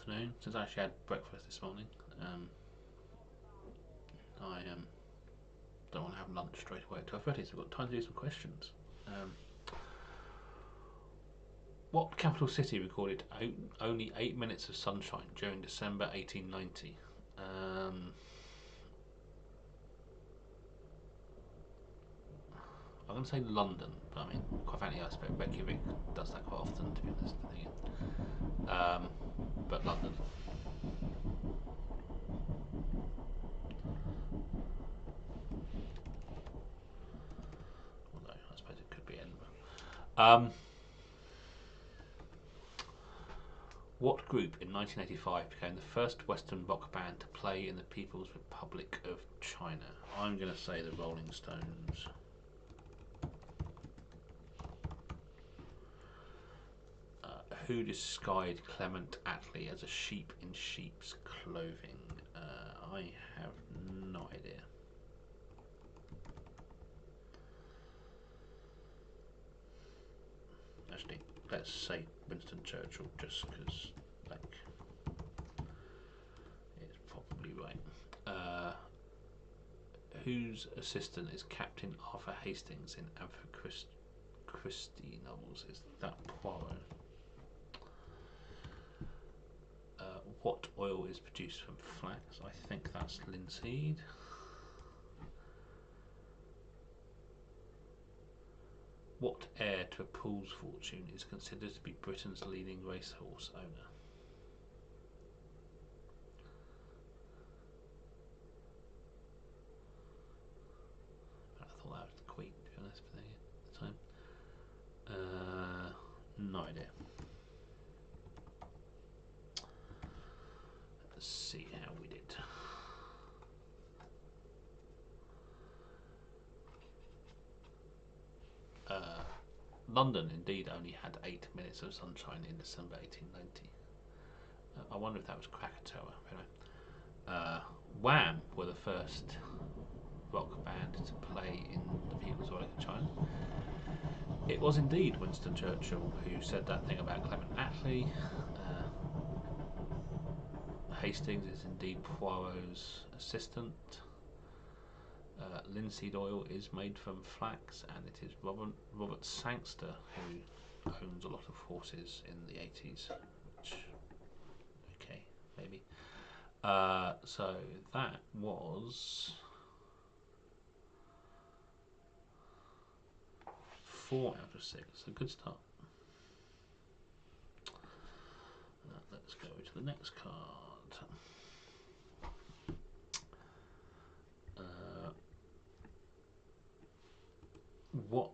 afternoon. Since I actually had breakfast this morning, I don't want to have lunch straight away at 12:30, so we've got time to do some questions. Um, what capital city recorded only 8 minutes of sunshine during December 1890? I'm going to say London, but I mean, quite frankly, I expect Reykjavik does that quite often, to be honest. But London. Although I suppose it could be Edinburgh. What group in 1985 became the first Western rock band to play in the People's Republic of China? I'm going to say the Rolling Stones. Who disguised Clement Attlee as a sheep in sheep's clothing? I have no idea. Actually, let's say Winston Churchill, just because, like, it's probably right. Whose assistant is Captain Arthur Hastings in Agatha Christie novels? Is that Poirot? What oil is produced from flax? I think that's linseed. What heir to a pool's fortune is considered to be Britain's leading racehorse owner? I thought that was the Queen, to be honest, for the time. No idea. Let's see how we did. London indeed only had 8 minutes of sunshine in December 1890. I wonder if that was Krakatoa. Wham were the first rock band to play in the People's Republic of China. It was indeed Winston Churchill who said that thing about Clement Attlee. Hastings is indeed Poirot's assistant. Linseed oil is made from flax, and it is Robert Sangster who owns a lot of horses in the 80s. Which, okay, maybe. So that was 4 out of 6. A good start. Let's go to the next card. What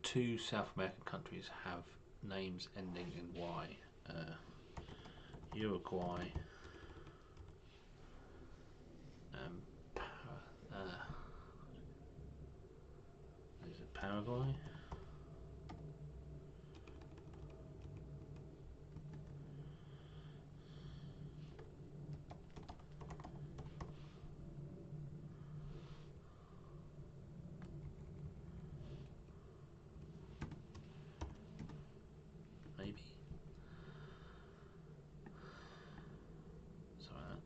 2 South American countries have names ending in Y? Uruguay and is it Paraguay? Maybe. Sorry.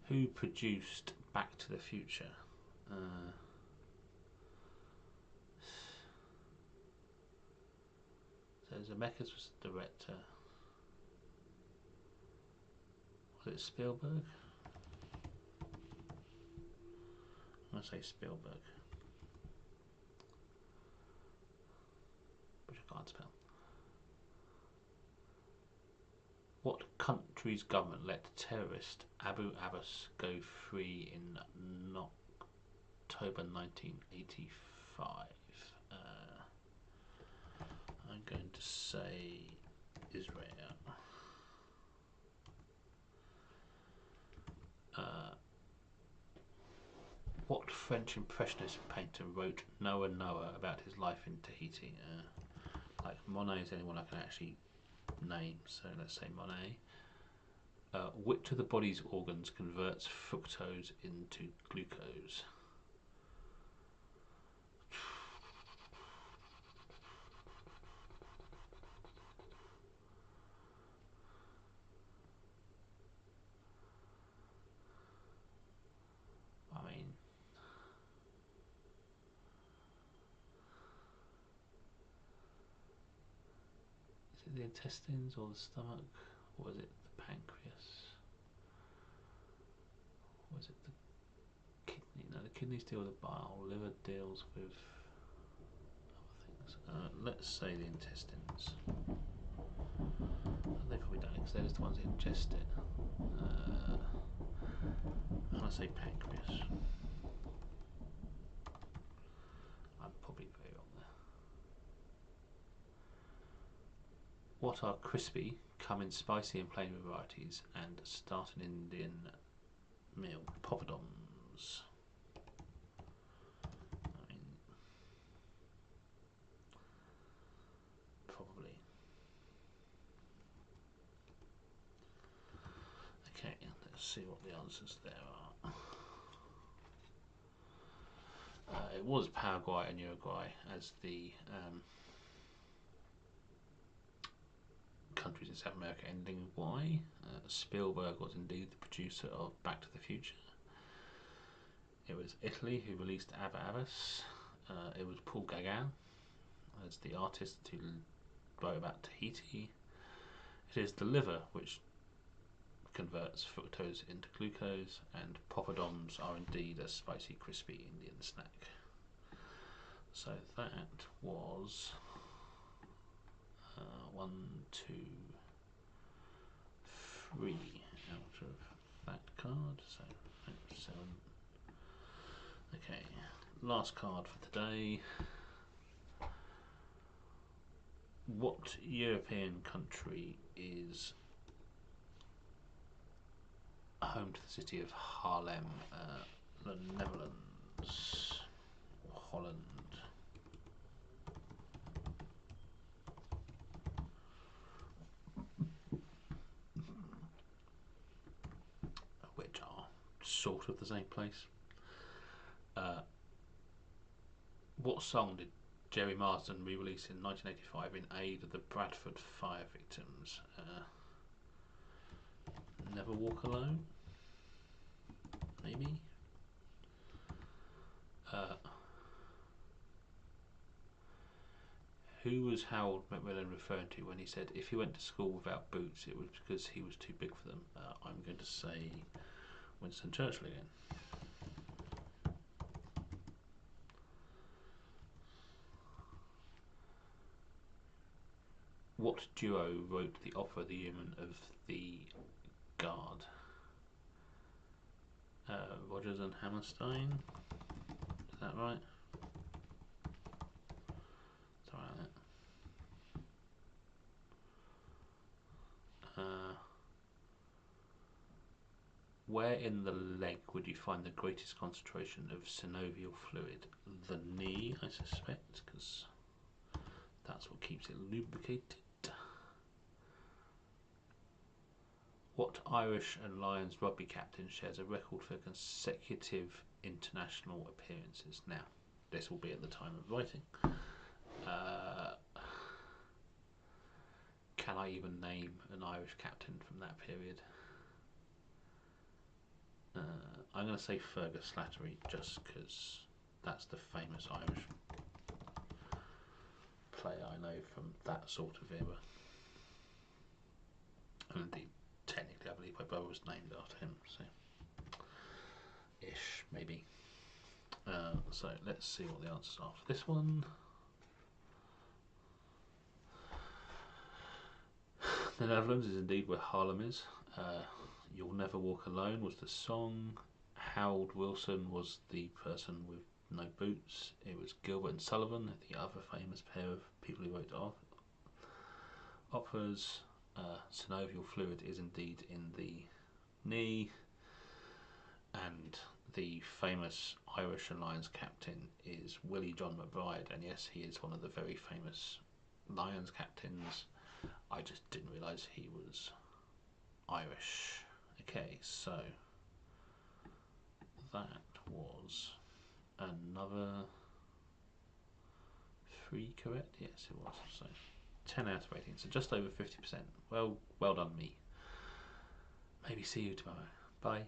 Who produced Back to the Future? So Zemeckis was the director. Was it Spielberg? I'm going to say Spielberg, which I can't spell. What country's government let terrorist Abu Abbas go free in October 1985? I'm going to say Israel. What French Impressionist painter wrote Noah Noah about his life in Tahiti? Like Monet is anyone I can actually name, so let's say Monet. Which of the body's organs converts fructose into glucose? I mean, is it the intestines or the stomach, or is it the pancreas, or is it the kidney? No, the kidneys deal with the bile, liver deals with other things. Let's say the intestines. They probably don't, because they're just the ones that ingest it. I'm going to say pancreas. I'm probably very wrong there. What are crispy, come in spicy and plain varieties, and start an Indian meal? Poppadoms. I mean, probably. Okay, let's see what the answers there are. It was Paraguay and Uruguay as the countries in South America ending in Y. Spielberg was indeed the producer of Back to the Future. It was Italy who released Ava Avis. It was Paul Gauguin as the artist who wrote about Tahiti. It is the liver which converts fructose into glucose, and poppadoms are indeed a spicy, crispy Indian snack. So that was 1, 2, 3 out of that card. So 7. Okay, last card for today. What European country is home to the city of Haarlem, the Netherlands, Holland? Which are sort of the same place. What song did Jerry Marsden re-release in 1985 in aid of the Bradford fire victims? Never Walk Alone? Maybe? Who was Harold Macmillan referring to when he said if he went to school without boots it was because he was too big for them? I'm going to say Winston Churchill again. What duo wrote the opera The Human of the Guard? Rodgers and Hammerstein? Is that right? Sorry about that. Where in the leg would you find the greatest concentration of synovial fluid? The knee, I suspect, because that's what keeps it lubricated. What Irish and Lions rugby captain shares a record for consecutive international appearances? Now, this will be at the time of writing. Can I even name an Irish captain from that period? I'm going to say Fergus Slattery just because that's the famous Irish player I know from that sort of era. And indeed, technically, I believe my brother was named after him, so ish, maybe. So let's see what the answers are for this one. The Netherlands is indeed where Haarlem is. You'll Never Walk Alone was the song. Harold Wilson was the person with no boots. It was Gilbert and Sullivan, the other famous pair of people who wrote operas. Synovial fluid is indeed in the knee, and the famous Irish and Lions captain is Willie John McBride, and yes, he is one of the very famous Lions captains. I just didn't realise he was Irish. Okay, so that was another 3 correct. Yes, it was. So 10 out of 18. So just over 50%. Well done, me. Maybe see you tomorrow. Bye.